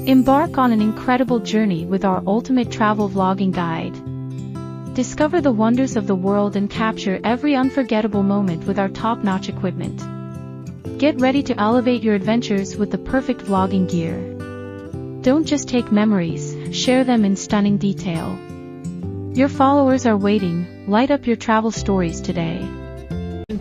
Embark on an incredible journey with our ultimate travel vlogging guide. Discover the wonders of the world and capture every unforgettable moment with our top-notch equipment. Get ready to elevate your adventures with the perfect vlogging gear. Don't just take memories, share them in stunning detail. Your followers are waiting. Light up your travel stories today.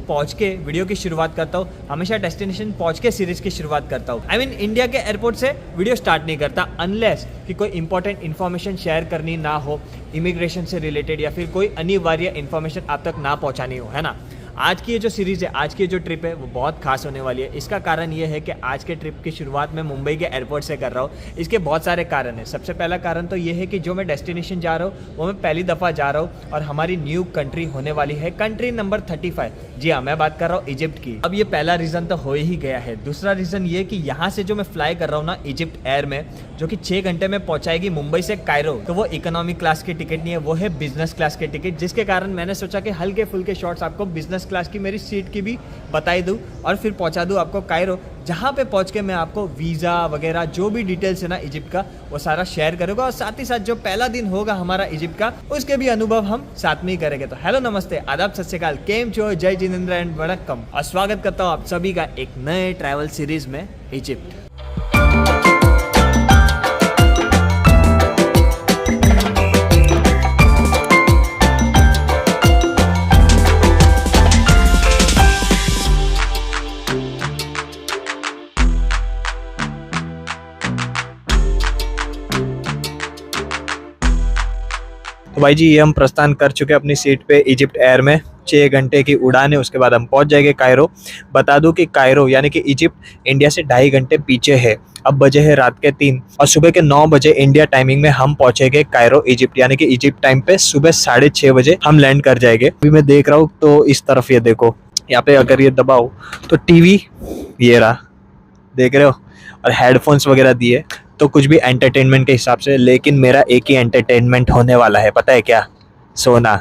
पहुंच के video की शुरुआत करता हूँ, हमेशा destination पहुंच के series की शुरुआत करता हूँ। इंडिया के एयरपोर्ट से वीडियो स्टार्ट नहीं करता अनलेस कि कोई इंपॉर्टेंट इन्फॉर्मेशन शेयर करनी ना हो, इमिग्रेशन से रिलेटेड या फिर कोई अनिवार्य इन्फॉर्मेशन आप तक ना पहुंचानी हो, है ना। आज की ये जो सीरीज़ है, आज की जो ट्रिप है वो बहुत खास होने वाली है। इसका कारण ये है कि आज के ट्रिप की शुरुआत मैं मुंबई के एयरपोर्ट से कर रहा हूँ। इसके बहुत सारे कारण हैं। सबसे पहला कारण तो ये है कि जो मैं डेस्टिनेशन जा रहा हूँ वो मैं पहली दफ़ा जा रहा हूँ और हमारी न्यू कंट्री होने वाली है, कंट्री नंबर 35। जी हाँ, मैं बात कर रहा हूँ इजिप्ट की। अब ये पहला रीज़न तो हो ही गया है। दूसरा रीज़न ये कि यहाँ से जो मैं फ्लाई कर रहा हूँ ना इजिप्ट एयर में, जो कि 6 घंटे में पहुँचाएगी मुंबई से कायरो, तो वो इकोनॉमी क्लास की टिकट नहीं है, वो है बिजनेस क्लास की टिकट। जिसके कारण मैंने सोचा कि हल्के फुल्के शॉर्ट्स आपको बिजनेस क्लास की मेरी सीट की भी बताई दूं और फिर पहुंचा दूं आपको कायरो, जहां पे पहुंच के मैं आपको वीज़ा वगैरह जो भी डिटेल्स है ना इजिप्ट का वो सारा शेयर करूंगा। और साथ ही साथ जो पहला दिन होगा हमारा इजिप्ट का, उसके भी अनुभव हम साथ में ही करेंगे। तो हेलो, नमस्ते, आदाब, सत श्री अकाल, केम छो, जय जिनेंद्र एंड वणक्कम, और स्वागत करता हूँ आप सभी का एक नए ट्रैवल सीरीज में इजिप्ट। तो भाई जी, ये हम प्रस्थान कर चुके हैं अपनी सीट पे इजिप्ट एयर में। 6 घंटे की उड़ान है, उसके बाद हम पहुंच जाएंगे कायरो। बता दूं कि कायरो यानी कि इजिप्ट इंडिया से 2.5 घंटे पीछे है। अब बजे है रात के 3 और सुबह के 9 बजे इंडिया टाइमिंग में हम पहुंचेंगे कायरो इजिप्ट, यानी कि इजिप्ट टाइम पे सुबह 6:30 बजे हम लैंड कर जाएंगे। अभी मैं देख रहा हूँ तो इस तरफ ये देखो, यहाँ पे अगर ये दबाओ तो टीवी ये रहा, देख रहे हो, और हेडफोन्स वगैरह दिए, तो कुछ भी एंटरटेनमेंट के हिसाब से। लेकिन मेरा एक ही एंटरटेनमेंट होने वाला है, पता है क्या? सोना।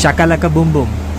शाकालाका बूम बूम,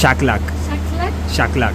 शाकलाक, शाकलाक,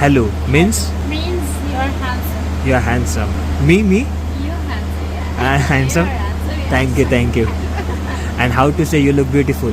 hello means Means you're handsome. you are handsome. Me You're handsome. Yeah. I am handsome. You're handsome, yes. Thank you. And how to say you look beautiful?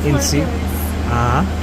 For Insi. girls.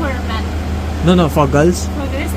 for men. No, for girls. For girls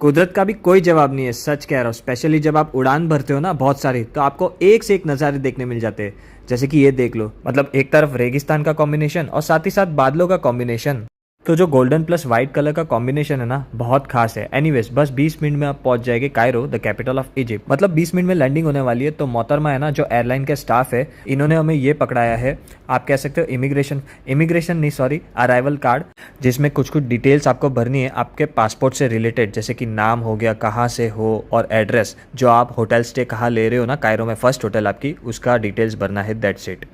कुदरत का भी कोई जवाब नहीं है, सच कह रहा हूँ। स्पेशली जब आप उड़ान भरते हो ना बहुत सारी, तो आपको एक से एक नज़ारे देखने मिल जाते हैं। जैसे कि ये देख लो, मतलब एक तरफ रेगिस्तान का कॉम्बिनेशन और साथ ही साथ बादलों का कॉम्बिनेशन। तो जो गोल्डन प्लस वाइट कलर का कॉम्बिनेशन है ना, बहुत खास है। एनीवेज, बस 20 मिनट में आप पहुंच जाएंगे Cairo, the capital of Egypt. मतलब 20 मिनट में लैंडिंग होने वाली है। तो मोहतरमा है ना, जो एयरलाइन के स्टाफ है, इन्होंने हमें ये पकड़ाया है, आप कह सकते हो इमिग्रेशन नहीं, सॉरी, अराइवल कार्ड, जिसमें कुछ डिटेल्स आपको भरनी है आपके पासपोर्ट से रिलेटेड, जैसे कि नाम हो गया, कहाँ से हो, और एड्रेस, जो आप होटल स्टे कहाँ ले रहे हो ना कायरो में, फर्स्ट होटल आपकी, उसका डिटेल्स भरना है, दैट्स इट।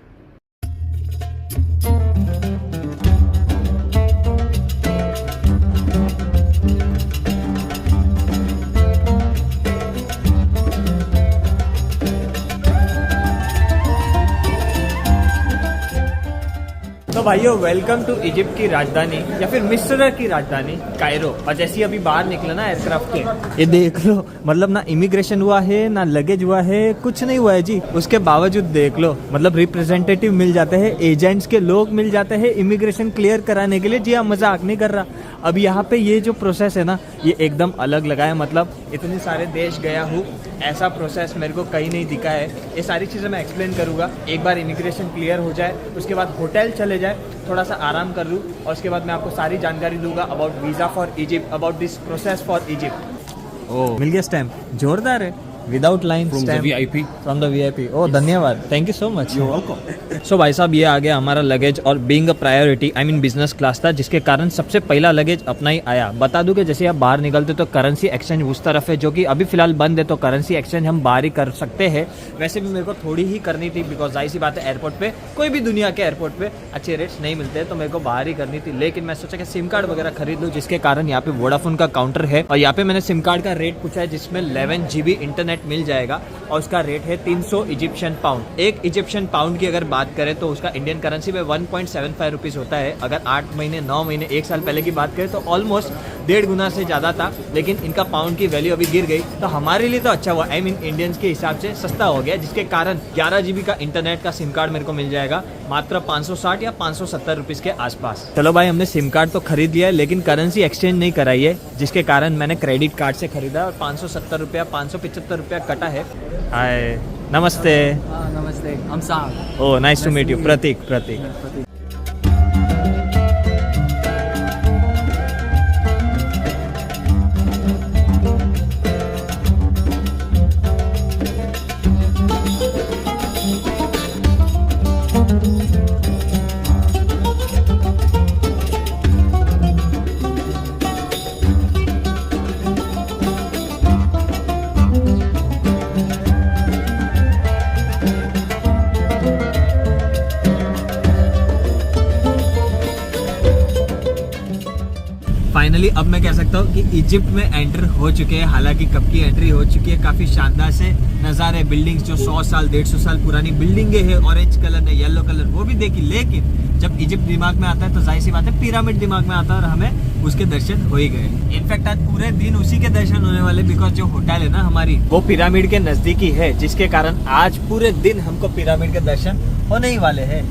तो भाइयों, वेलकम टू इजिप्ट की राजधानी या फिर मिस्र की राजधानी कायरो। और जैसे ही अभी बाहर निकला ना एयरक्राफ्ट के, ये देख लो, मतलब ना इमिग्रेशन हुआ है ना लगेज हुआ है, कुछ नहीं हुआ है जी। उसके बावजूद देख लो, मतलब रिप्रेजेंटेटिव मिल जाते हैं, एजेंट्स के लोग मिल जाते हैं इमिग्रेशन क्लियर कराने के लिए। जी हाँ, मजाक नहीं कर रहा। अब यहाँ पे ये जो प्रोसेस है ना, ये एकदम अलग लगा है। मतलब इतने सारे देश गया हूँ, ऐसा प्रोसेस मेरे को कहीं नहीं दिखा है। ये सारी चीज़ें मैं एक्सप्लेन करूँगा। एक बार इमिग्रेशन क्लियर हो जाए, उसके बाद होटल चले जाए, थोड़ा सा आराम कर लूँ, और उसके बाद मैं आपको सारी जानकारी दूंगा about visa for Egypt, about this process for Egypt. Oh, मिल गया स्टैम्प, जोरदार है, without line stamp from the VIP। ओह, धन्यवाद, thank you so much. So भाई साहब, ये आ गया हमारा लगेज, और being a priority I mean business class था, जिसके कारण सबसे पहला लगेज अपना ही आया। बता दूं कि जैसे आप बाहर निकलते तो करेंसी एक्सचेंज उस तरफ है, जो कि अभी फिलहाल बंद है, तो करेंसी एक्सचेंज हम बाहर ही कर सकते हैं। वैसे भी मेरे को थोड़ी ही करनी थी, बिकॉज जाहिर सी बात है एयरपोर्ट पे, कोई भी दुनिया के एयरपोर्ट पे अच्छे रेट्स नहीं मिलते, तो मेरे को बाहर ही करनी थी। लेकिन मैं सोचा कि सिम कार्ड वगैरह खरीद लूँ, जिसके कारण यहाँ पे वोडाफोन का काउंटर है, और यहाँ पे मैंने सिम कार्ड का रेट पूछा है, जिसमें 11 GB इंटरनेट मिल जाएगा, और उसका रेट है 300 इजिप्शियन पाउंड। एक इजिप्शियन पाउंड की अगर बात करें तो उसका इंडियन करेंसी में 1.75 रुपीज़ होता है। अगर 8 महीने 9 महीने 1 साल पहले की बात करें तो ऑलमोस्ट 1.5 गुना से ज़्यादा था, लेकिन इनका पाउंड की वैल्यू अभी गिर गई, तो हमारे लिए तो अच्छा हुआ, आई मीन इंडियंस के हिसाब से सस्ता हो गया, जिसके कारण 11 GB का इंटरनेट का सिम कार्ड मेरे को मिल जाएगा मात्र 560 या 570 रुपीज़ के आसपास। चलो भाई, हमने सिम कार्ड तो खरीद लिया है, लेकिन करेंसी एक्सचेंज नहीं कराई है, जिसके कारण मैंने क्रेडिट कार्ड से खरीदा, और 570 रुपया 575 रुपया कटा है। हाय, नमस्ते। नमस्ते, हम साहब। Oh, nice to meet you. Prateek. Finally अब मैं कह सकता हूँ कि इजिप्ट में एंटर हो चुके हैं। हालांकि कब की एंट्री हो चुकी है, काफी शानदार से नज़ारे, बिल्डिंग्स जो 100 साल 150 साल पुरानी बिल्डिंगें हैं, ऑरेंज कलर ने, येलो कलर, वो भी देखी। लेकिन जब इजिप्ट दिमाग में आता है तो जाहिर सी बात है पिरामिड दिमाग में आता है, और हमें उसके दर्शन हो ही गए। इनफैक्ट आज पूरे दिन उसी के दर्शन होने वाले, बिकॉज जो होटल है ना हमारी, वो पिरामिड के नजदीकी है, जिसके कारण आज पूरे दिन हमको पिरामिड के दर्शन होने ही वाले हैं।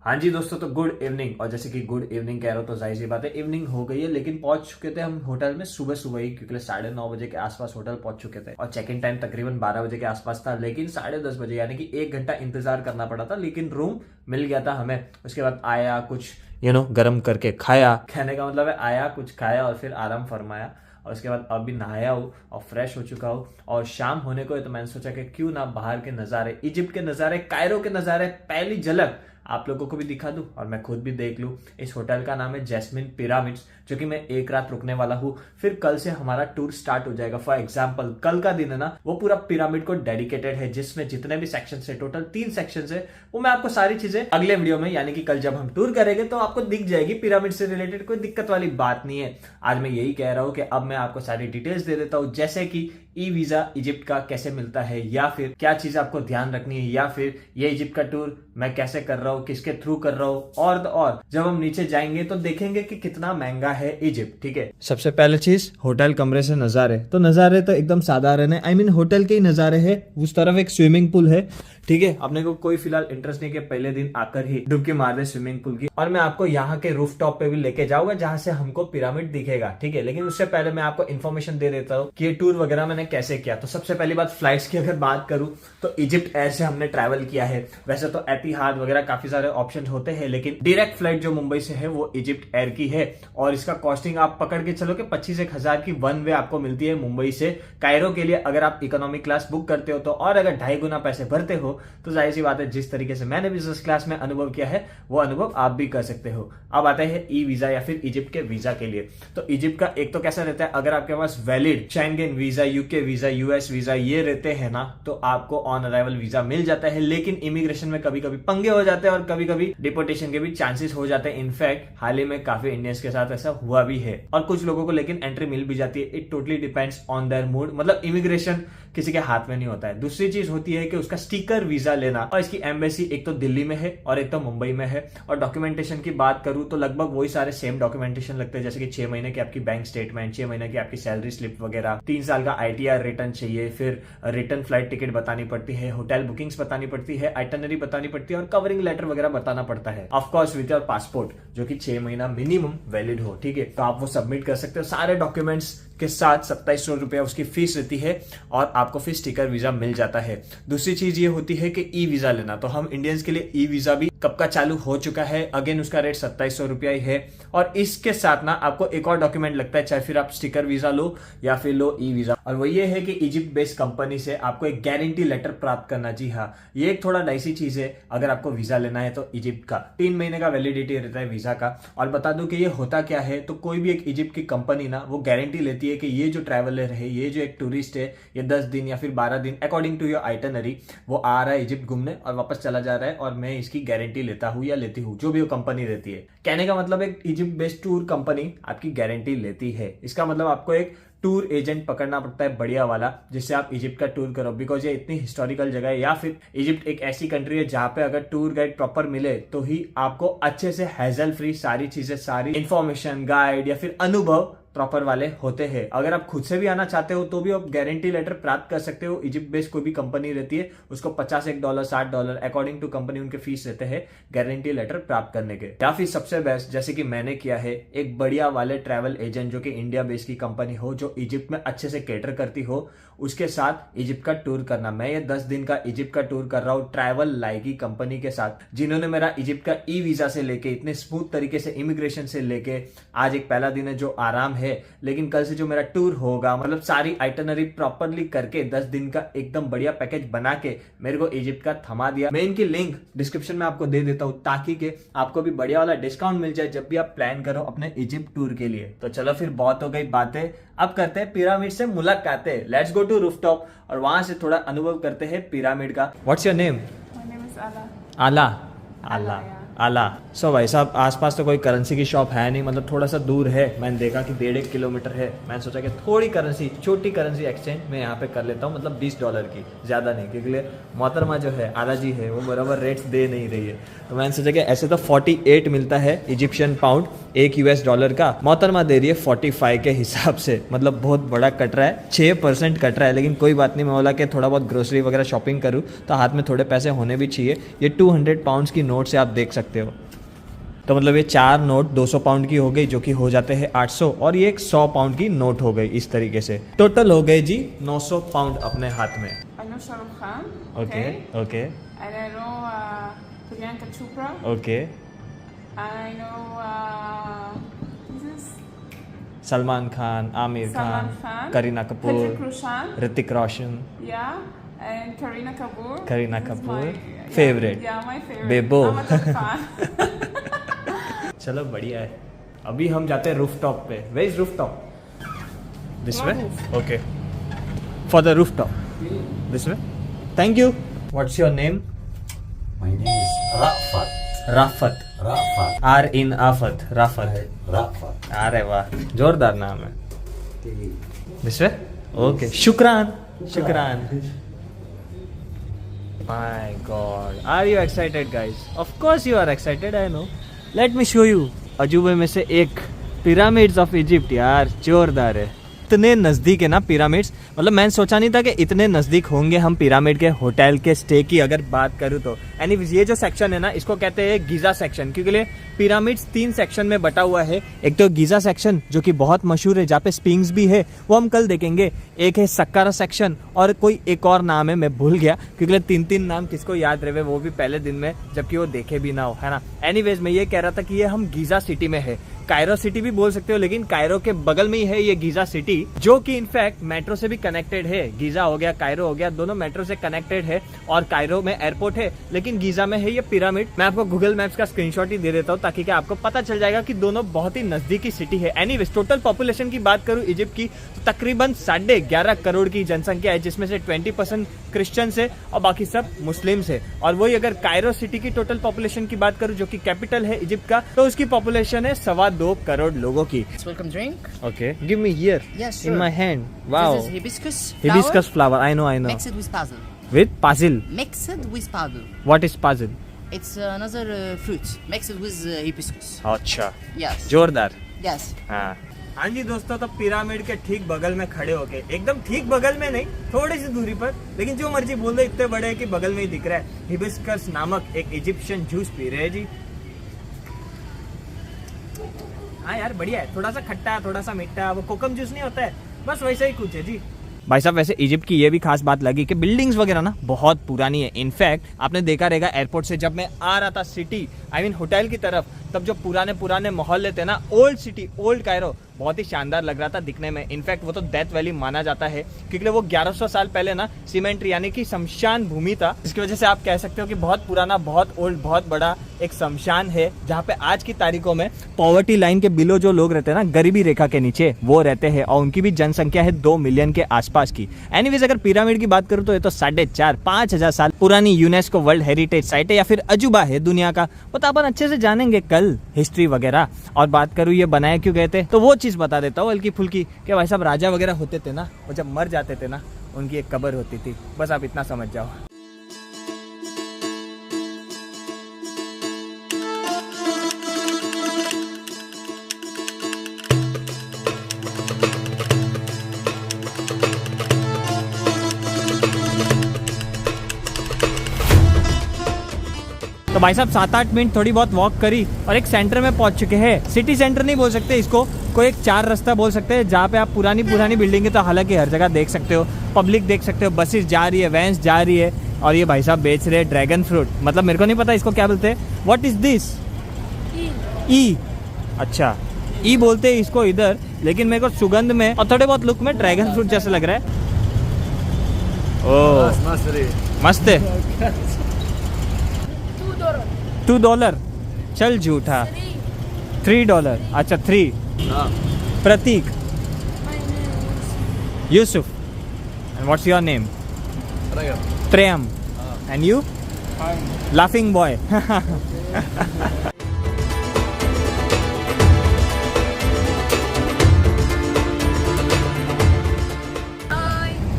हाँ जी दोस्तों, तो गुड इवनिंग। और जैसे कि गुड इवनिंग कह रहा हूँ तो जाहिर सी बात है इवनिंग हो गई है, लेकिन पहुंच चुके थे हम होटल में सुबह ही, क्योंकि 9:30 बजे के आसपास होटल पहुंच चुके थे, और चेक इन टाइम तकरीबन 12 बजे के आसपास था, लेकिन 10:30 बजे यानी कि 1 घंटा इंतजार करना पड़ा था, लेकिन रूम मिल गया था हमें। उसके बाद आया, कुछ गर्म करके खाया, कहने का मतलब है आया, कुछ खाया, और फिर आराम फरमाया, और उसके बाद अभी नहाया हूँ और फ्रेश हो चुका हूँ, और शाम होने को है, तो मैंने सोचा कि क्यों ना बाहर के नज़ारे, इजिप्ट के नज़ारे, कायरो के नज़ारे, पहली झलक आप लोगों को भी दिखा दूं और मैं खुद भी देख लूं। इस होटल का नाम है जैस्मिन पिरामिड्स, जो कि मैं 1 रात रुकने वाला हूं। फिर कल से हमारा टूर स्टार्ट हो जाएगा। फॉर एग्जांपल, कल का दिन है ना, वो पूरा पिरामिड को डेडिकेटेड है, जिसमें जितने भी सेक्शन है, टोटल 3 सेक्शन है, वो मैं आपको सारी चीजें अगले वीडियो में, यानी कि कल जब हम टूर करेंगे तो आपको दिख जाएगी। पिरामिड से रिलेटेड कोई दिक्कत वाली बात नहीं है। आज मैं यही कह रहा हूं कि अब मैं आपको सारी डिटेल्स दे देता हूं, जैसे कि ई वीजा इजिप्ट का कैसे मिलता है, या फिर क्या चीज आपको ध्यान रखनी है, या फिर ये इजिप्ट का टूर मैं कैसे कर रहा हूँ, किसके थ्रू कर रहा हूँ, और जब हम नीचे जाएंगे तो देखेंगे कि कितना महंगा है इजिप्ट। ठीक है, सबसे पहले चीज होटल कमरे से नजारे। तो नजारे तो एकदम साधारण है, आई मीन होटल के ही नजारे है। उस तरफ एक स्विमिंग पूल है, ठीक है। अपने को कोई फिलहाल इंटरेस्ट नहीं कि पहले दिन आकर ही डुबकी मार दे स्विमिंग पूल की, और मैं आपको यहाँ के रूफ टॉप पे भी लेके जाऊंगा, जहां से हमको पिरामिड दिखेगा, ठीक है। लेकिन उससे पहले मैं आपको इन्फॉर्मेशन दे देता हूँ कि ये टूर वगैरह मैंने कैसे किया। तो सबसे पहली बात, फ्लाइट्स की अगर बात करूं तो इजिप्ट एयर से हमने ट्रैवल किया है। वैसे तो एतिहाद वगैरह काफी सारे ऑप्शन होते हैं, लेकिन डायरेक्ट फ्लाइट जो मुंबई से है वो इजिप्ट एयर की है, और इसका कॉस्टिंग आप पकड़ के चलो कि 25,000 की वन वे आपको मिलती है मुंबई से कायरो के लिए, अगर आप इकोनॉमिक क्लास बुक करते हो तो। और अगर 2.5 गुना पैसे भरते हो तो जाहिर सी बात है, जिस तरीके से मैंने बिजनेस क्लास में अनुभव किया है वो अनुभव आप भी कर सकते हो। अब आता है ई वीजा या फिर इजिप्ट के वीजा के लिए। तो इजिप्ट का एक तो कैसा रहता है, अगर आपके पास valid Schengen visa, UK visa, US visa ये रहते हैं ना, तो आपको ऑन अराइवल वीजा मिल जाता है। लेकिन इमिग्रेशन में कभी कभी पंगे हो जाते हैं और कभी कभी डिपोर्टेशन के भी चांसेस हो जाते हैं। इनफैक्ट हाल ही में काफी इंडियंस के साथ ऐसा हुआ भी है, और कुछ लोगों को लेकिन एंट्री मिल भी जाती है। It totally depends on their mood, मतलब इमिग्रेशन किसी के हाथ में नहीं होता है। दूसरी चीज होती है कि उसका स्टिकर वीजा लेना, और इसकी एम्बेसी एक तो दिल्ली में है और एक तो मुंबई में है। और डॉक्यूमेंटेशन की बात करूं तो लगभग वही सारे सेम डॉक्यूमेंटेशन लगते हैं, जैसे कि 6 महीने की आपकी बैंक स्टेटमेंट, 6 महीने की आपकी सैलरी स्लिप वगैरह, 3 साल का IT ITR रिटर्न चाहिए, फिर रिटर्न फ्लाइट टिकट बतानी पड़ती है, होटल बुकिंग्स बतानी पड़ती है, आइटनरी बतानी पड़ती है और कवरिंग लेटर वगैरह बताना पड़ता है। Of course with your passport जो कि 6 महीना मिनिमम वैलिड हो, ठीक है, तो आप वो सबमिट कर सकते हो सारे डॉक्यूमेंट्स के साथ। 2700 रुपया उसकी फीस रहती है और आपको फिर स्टिकर वीजा मिल जाता है। दूसरी चीज ये होती है कि ई वीजा लेना, तो हम इंडियंस के लिए ई वीजा भी कब का चालू हो चुका है। अगेन उसका रेट 2700 रुपया ही है और इसके साथ ना आपको एक और डॉक्यूमेंट लगता है, चाहे फिर आप स्टिकर वीजा लो या फिर लो ई वीजा, और वो ये है कि इजिप्ट बेस्ड कंपनी से आपको एक गारंटी लेटर प्राप्त करना। जी हाँ, ये एक थोड़ा डाइसी चीज है अगर आपको वीजा लेना है तो इजिप्ट का 3 महीने का वैलिडिटी रहता है वीजा का। और बता दूं कि ये होता क्या है, तो कोई भी एक इजिप्ट की कंपनी ना वो गारंटी लेती है कि ये जो ट्रैवलर है, ये जो एक टूरिस्ट है, ये 10 दिन या फिर 12 दिन अकॉर्डिंग टू योर आइटनरी वो आ रहा है इजिप्ट घूमने और वापस चला जा रहा है, और मैं इसकी गारंटी लेता हूँ या लेती हूँ, जो भी वो कंपनी रहती है। कहने का मतलब एक इजिप्ट बेस्ड टूर कंपनी आपकी गारंटी लेती है। इसका मतलब आपको एक टूर एजेंट पकड़ना पड़ता है बढ़िया वाला, जिससे आप इजिप्ट का टूर करो, बिकॉज ये इतनी हिस्टोरिकल जगह है, या फिर इजिप्ट एक ऐसी कंट्री है जहां पे अगर टूर गाइड प्रॉपर मिले तो ही आपको अच्छे से हैजल फ्री सारी चीजें, सारी इंफॉर्मेशन, गाइड या फिर अनुभव प्रॉपर वाले होते हैं। अगर आप खुद से भी आना चाहते हो तो भी आप गारंटी लेटर प्राप्त कर सकते हो। इजिप्ट बेस्ड कोई भी कंपनी रहती है उसको $51 $60 अकॉर्डिंग टू कंपनी उनके फीस रहते हैं गारंटी लेटर प्राप्त करने के। या फिर सबसे बेस्ट जैसे कि मैंने किया है, एक बढ़िया वाले ट्रैवल एजेंट जो कि इंडिया बेस्ड की कंपनी हो, जो इजिप्ट में अच्छे से कैटर करती हो, उसके साथ इजिप्ट का टूर करना। मैं ये 10 दिन का इजिप्ट का टूर कर रहा हूँ ट्रैवल लाइकी कंपनी के साथ, जिन्होंने मेरा इजिप्ट का ई वीजा से लेके इतने स्मूथ तरीके से इमिग्रेशन से लेके आज एक पहला दिन है जो आराम है, लेकिन कल से जो मेरा टूर होगा, मतलब सारी आइटनरी प्रॉपरली करके 10 दिन का एकदम बढ़िया पैकेज बना के मेरे को इजिप्ट का थमा दिया। मैं इनकी लिंक डिस्क्रिप्शन में आपको दे देता हूँ ताकि के आपको भी बढ़िया वाला डिस्काउंट मिल जाए जब भी आप प्लान करो अपने इजिप्ट टूर के लिए। तो चलो फिर बहुत हो गई बातें, अब करते हैं पिरामिड से मुलाकातें। लेट्स गो टू रूफटॉप और वहां से थोड़ा अनुभव करते हैं पिरामिड का। What's your name? My name is Ala. आला। आला, आला आला। सो भाई साहब आसपास तो कोई करेंसी की शॉप है नहीं, मतलब थोड़ा सा दूर है। मैंने देखा कि 1.5 किलोमीटर है। मैंने सोचा कि थोड़ी करेंसी, छोटी करेंसी एक्सचेंज मैं यहाँ पे कर लेता हूँ, मतलब $20 की, ज़्यादा नहीं, क्योंकि मोहतरमा जो है आला जी है वो बराबर रेट्स दे नहीं रही है। तो मैंने सोचा कि ऐसे तो 48 मिलता है इजिप्शियन पाउंड एक $1 का, मोहतरमा दे रही है 45 के हिसाब से, मतलब बहुत बड़ा कट रहा है, 6% कट रहा है। लेकिन कोई बात नहीं, मैं बोला कि थोड़ा बहुत ग्रोसरी वगैरह शॉपिंग करूँ तो हाथ में थोड़े पैसे होने भी चाहिए। ये 200 पाउंड्स की नोट से आप देख सकते हो, तो मतलब ये 4 नोट 200 पाउंड की हो गई, जो कि हो जाते हैं 800, और ये एक 100 पाउंड की नोट हो गई। इस तरीके से टोटल हो गए जी 900 पाउंड अपने हाथ में। I know Shah Rukh Khan. Okay okay And I know Priyanka Chopra. Okay. I know who's this? Salman Khan, Aamir Salman Khan, Khan. Kareena Kapoor, Hrithik Roshan. Hrithik Roshan, Yeah. And Kareena Kapoor. Kareena This is Kapoor. my- Favorite. Yeah, my favorite. Bebo. I'm a tough fan. चलो बढ़िया है। अभी हम जाते हैं roof top पे। Where is roof top? This way? Okay, for the roof top this way. Thank you. What's your name? My name is Rafat. Rafat. Rafat. R in आफत, Rafat. Rafat. अरे वाह, जोरदार नाम है। This way? ओके, शुक्रान शुक्रान। My God, are you excited, guys? Of course you are excited, I know. Let me show you. अजूबे में से एक, पिरामिड्स ऑफ इजिप्ट। यार जोरदार है, इतने नज़दीक है ना पिरामिड्स, मतलब मैंने सोचा नहीं था कि इतने नज़दीक होंगे हम पिरामिड के। होटल के स्टे की अगर बात करूँ तो एनीवेज ये जो सेक्शन है ना, इसको कहते हैं गीज़ा सेक्शन, क्योंकि पिरामिड्स 3 सेक्शन में बटा हुआ है। एक तो गीज़ा सेक्शन जो कि बहुत मशहूर है, जहाँ पे स्पिंग्स भी है, वो हम कल देखेंगे। एक है सक्कारा सेक्शन, और कोई एक और नाम है, मैं भूल गया, क्योंकि 3 नाम किसको याद रहे वो भी पहले दिन में, जबकि वो देखे भी ना हो, है ना। एनीवेज मैं ये कह रहा था कि ये हम गीज़ा सिटी में है। कायरो सिटी भी बोल सकते हो, लेकिन कायरो के बगल में ही है ये गीज़ा सिटी, जो कि इनफैक्ट मेट्रो से भी कनेक्टेड है। गीज़ा हो गया, कायरो हो गया, दोनों मेट्रो से कनेक्टेड है, और कायरो में एयरपोर्ट है, लेकिन गीज़ा में है ये पिरामिड। मैं आपको गूगल मैप्स का स्क्रीनशॉट ही दे देता हूँ ताकि क्या आपको पता चल जाएगा कि दोनों बहुत ही नजदीकी सिटी है। एनीवेज टोटल पॉपुलेशन की बात करूँ इजिप्ट की, तो तकरीबन 11.5 करोड़ की जनसंख्या है, जिसमें से 20% क्रिश्चियंस है और बाकी सब मुस्लिम्स है। और वही अगर कायरो सिटी की टोटल पॉपुलेशन की बात करूँ, जो कि कैपिटल है इजिप्ट का, तो उसकी पॉपुलेशन है 2.25 करोड़ लोगों की। Welcome drink. Okay, give me here Yes, in sure. My hand. Wow, This is hibiscus flower. hibiscus flower, I know Mixed with basil. with basil. Mixed with basil. What is basil? It's another fruit mixed with hibiscus. अच्छा, Yes. जोरदार। Yes. हाँ, हाँ जी दोस्तों, तो pyramid के ठीक बगल में खड़े होके, एकदम ठीक बगल में नहीं, थोड़ी सी दूरी पर, लेकिन जो मर्जी बोल दो, इतने बड़े है कि बगल में ही दिख रहा है, हिबिस्कस नामक एक इजिप्शियन जूस पी रहे हैं जी। हाँ यार बढ़िया है, थोड़ा सा खट्टा, थोड़ा सा मीठा, वो कोकम जूस नहीं होता है, बस वैसा ही कुछ है जी। भाई साहब वैसे इजिप्ट की ये भी खास बात लगी कि बिल्डिंग्स वगैरह ना बहुत पुरानी है। इनफैक्ट आपने देखा रहेगा एयरपोर्ट से जब मैं आ रहा था सिटी, आई मीन होटल की तरफ, तब जो पुराने मोहल्ले थे ना, ओल्ड सिटी, ओल्ड कायरो, बहुत ही शानदार लग रहा था दिखने में। इनफैक्ट वो तो डेथ वैली माना जाता है क्योंकि वो 1100 साल पहले ना सीमेंट्री यानी कि शमशान भूमि था, इसकी वजह से आप कह सकते हो कि बहुत पुराना, बहुत ओल्ड, बहुत बड़ा एक शमशान है, जहाँ पे आज की तारीखों में पॉवर्टी लाइन के बिलो जो लोग रहते हैं ना, गरीबी रेखा के नीचे, वो रहते हैं और उनकी भी जनसंख्या है 2 मिलियन के आसपास की। एनीवेज अगर पिरामिड की बात करूँ तो ये तो 4,500-5,000 साल पुरानी यूनेस्को वर्ल्ड हेरिटेज साइट है या फिर अजूबा है दुनिया का, वो तो अपन अच्छे से जानेंगे कल हिस्ट्री वगैरह। और बात करूँ ये बनाए क्यों गए थे, तो वो चीज़ बता देता हूँ हल्की फुल्की कि भाई साहब राजा वगैरह होते थे ना, वो जब मर जाते थे ना, उनकी एक कब्र होती थी, बस आप इतना समझ जाओ। तो भाई साहब 7-8 मिनट थोड़ी बहुत वॉक करी और एक सेंटर में पहुंच चुके हैं। सिटी सेंटर नहीं बोल सकते इसको, कोई एक 4 रास्ता बोल सकते हैं, जहाँ पे आप पुरानी बिल्डिंग है तो हालांकि हर जगह देख सकते हो, पब्लिक देख सकते हो, बसेस जा रही है, वैन्स जा रही है, और ये भाई साहब बेच रहे हैं ड्रैगन फ्रूट, मतलब मेरे को नहीं पता इसको क्या बोलते हैं। What is this? ई। अच्छा ई बोलते हैं इसको इधर, लेकिन मेरे को सुगंध में और थोड़े बहुत लुक में ड्रैगन फ्रूट जैसे लग रहा है। ओह मस्त है। $2 चल झूठा। $3 अच्छा 3। Prateek. Yusuf. And what's your name? Prem. And you? Laughing boy.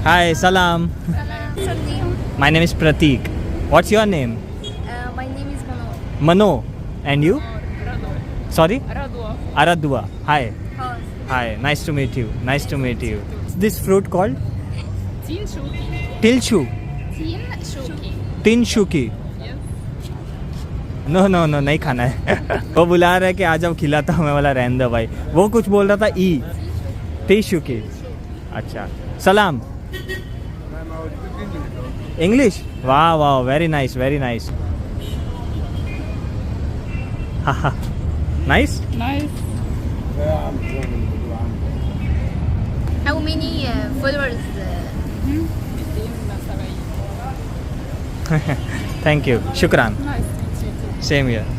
Hi सलाम। My name is Pratik. What's your name? My name is Mano. Mano. And you? Radu. Sorry? Radua. Aradua. Hi. House. Hi. Nice to meet you. Nice to meet you. This fruit called? Tinshuki. Tilshu. Tinshuki. Tinshuki. Yes. No no no नहीं खाना है। वो बुला रहा है कि आ जाओ खिलाता हूँ, मैं बोला रहने दो भाई। वो कुछ बोल रहा था ई। टिशुकी। अच्छा सलाम। इंग्लिश? वाह वाह, very nice, very nice. Nice. Nice. How many followers? Thank you, शुक्रान। Nice to meet you too. Same year.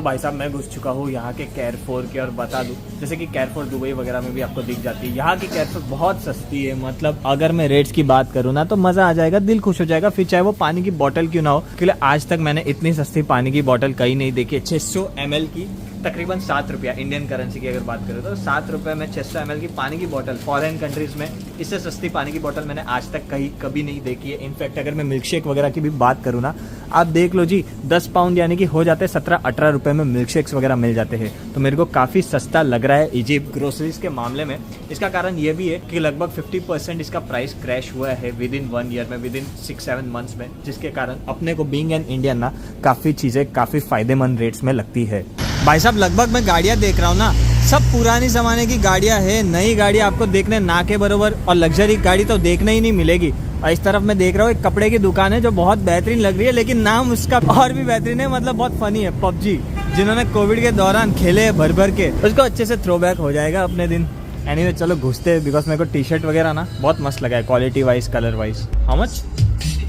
भाई साहब मैं घुस चुका हूँ यहाँ के कैरफोर के, और बता दूँ जैसे कि कैरफोर दुबई वगैरह में भी आपको दिख जाती है, यहाँ की कैरफोर बहुत सस्ती है। मतलब अगर मैं रेट्स की बात करूँ ना तो मज़ा आ जाएगा, दिल खुश हो जाएगा, फिर चाहे वो पानी की बोतल क्यों ना हो, क्योंकि आज तक मैंने इतनी सस्ती पानी की बोतल कहीं नहीं देखी। 600 ml की तकरीबन 7 रुपया, इंडियन करेंसी की अगर बात करें तो 7 रुपये में 600 ml की पानी की बोतल। फॉरेन कंट्रीज में इससे सस्ती पानी की बोतल मैंने आज तक कभी नहीं देखी है। इनफैक्ट अगर मैं मिल्क शेक वगैरह की भी बात करूँ ना, आप देख लो जी 10 पाउंड यानी कि हो जाते हैं 17-18 रुपये में मिल्क शेक्स वगैरह मिल जाते हैं। तो मेरे को काफ़ी सस्ता लग रहा है इजिप्ट ग्रोसरीज के मामले में। इसका कारण ये भी है कि लगभग 50% इसका प्राइस क्रैश हुआ है विद इन 1 ईयर में, विद इन 6-7 मंथ्स में, जिसके कारण अपने को बीइंग एन इंडियन ना काफ़ी चीज़ें काफ़ी फायदेमंद रेट्स में लगती है। भाई साहब लगभग मैं गाड़ियाँ देख रहा हूँ ना, सब पुरानी ज़माने की गाड़ियाँ है, नई गाड़ियाँ आपको देखने ना के बरोबर और लग्जरी गाड़ी तो देखने ही नहीं मिलेगी। और इस तरफ मैं देख रहा हूँ एक कपड़े की दुकान है जो बहुत बेहतरीन लग रही है, लेकिन नाम उसका और भी बेहतरीन है, मतलब बहुत फनी है, पबजी, जिन्होंने कोविड के दौरान खेले भर भर के, उसको अच्छे से थ्रो बैक हो जाएगा अपने दिन। एनीवे चलो घुसते हैं, बिकॉज मेरे को टी शर्ट वगैरह ना बहुत मस्त लगा है, quality wise, colour wise. How much?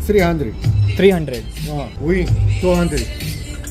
300. 300। Oui, 200.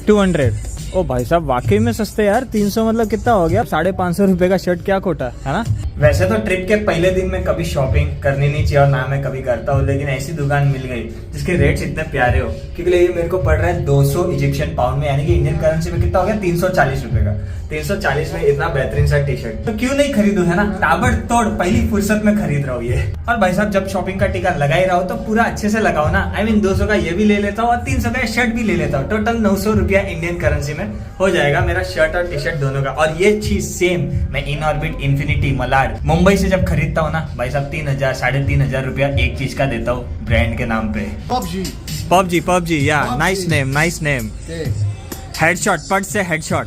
200। ओ भाई साहब वाकई में सस्ते यार। 300 मतलब कितना हो गया? 550 रुपए का शर्ट, क्या खोटा है ना। वैसे तो ट्रिप के पहले दिन में कभी शॉपिंग करनी नहीं चाहिए और ना मैं कभी करता हूँ, लेकिन ऐसी दुकान मिल गई जिसके रेट्स इतने प्यारे हो, क्योंकि ये मेरे को पड़ रहा है 200 इजिप्शियन पाउंड में, यानी कि इंडियन करेंसी में कितना हो गया? 340 रुपए का। 340 में इतना बेहतरीन सा टी शर्ट, तो क्यों नहीं खरीदूं, है ना। ताबड़तोड़ पहली फुर्सत में खरीद रहा हूँ ये। और भाई साहब जब शॉपिंग का टीका लगा ही रहा हो तो पूरा अच्छे से लगाओ ना। I mean 200 का ये भी ले लेता हूँ और 300 का शर्ट भी ले लेता हूँ। टोटल 900 रुपया इंडियन करेंसी में हो जाएगा मेरा शर्ट और टी शर्ट दोनों का। और ये चीज सेम मैं in orbit infinity Malad Mumbai से जब खरीदता हूँ ना भाई साहब 3000 3,500 रुपया एक चीज का देता हूँ ब्रांड के नाम पे। पबजी या नाइस नेम हेडशॉट, पट से हेडशॉट।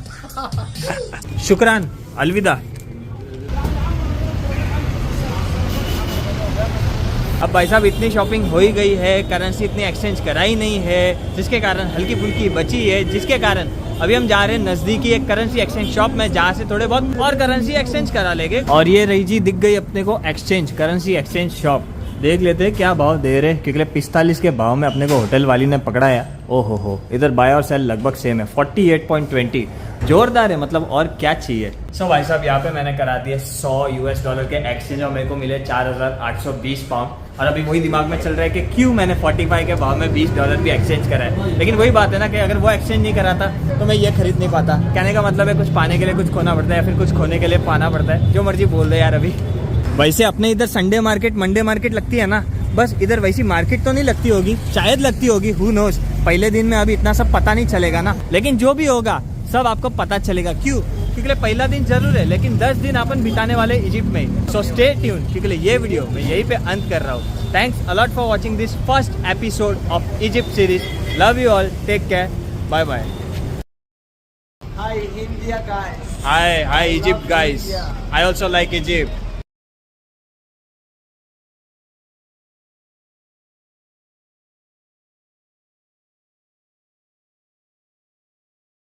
शुक्रान, अलविदा। अब भाई साहब इतनी शॉपिंग हो ही गई है, करेंसी इतनी एक्सचेंज कराई नहीं है, जिसके कारण हल्की फुल्की बची है, जिसके कारण अभी हम जा रहे हैं नजदीकी एक करेंसी एक्सचेंज शॉप में, जहाँ से थोड़े बहुत और करेंसी एक्सचेंज करा लेंगे। और ये रही जी, दिख गई अपने को करेंसी एक्सचेंज शॉप। देख लेते हैं क्या भाव दे रहे, क्योंकि 45 के भाव में अपने को होटल वाली ने पकड़ाया। ओहो हो, इधर बाय और सेल लगभग सेम है, 48.20 जोरदार है, मतलब और क्या चाहिए। सो भाई साहब यहाँ पे मैंने करा दिए $100 के एक्सचेंज और मेरे को मिले 4,820 पाउंड। और अभी वही दिमाग में चल रहा है कि क्यों मैंने 45 के भाव में $20 भी एक्सचेंज करा है। लेकिन वही बात है ना कि अगर वो एक्सचेंज नहीं कराता तो मैं ये खरीद नहीं पाता। कहने का मतलब है कुछ पाने के लिए कुछ खोना पड़ता है, या फिर कुछ खोने के लिए पाना पड़ता है। जो मर्जी बोल दे यार। अभी वैसे अपने इधर संडे मार्केट मंडे मार्केट लगती है ना, बस इधर वैसी मार्केट तो नहीं लगती होगी, शायद लगती होगी, हु नोस। पहले दिन में अभी इतना सब पता नहीं चलेगा ना, लेकिन जो भी होगा सब आपको पता चलेगा। क्यों? क्योंकि पहला दिन जरूर है, लेकिन 10 दिन अपन बिताने वाले इजिप्ट में। सो स्टे ट्यून, क्योंकि ये वीडियो मैं यहीं पे अंत कर रहा हूँ। Thanks a lot for watching this first episode of Egypt series. Love you all, take care, bye bye. Hi India guys. Hi Egypt guys. I also like Egypt.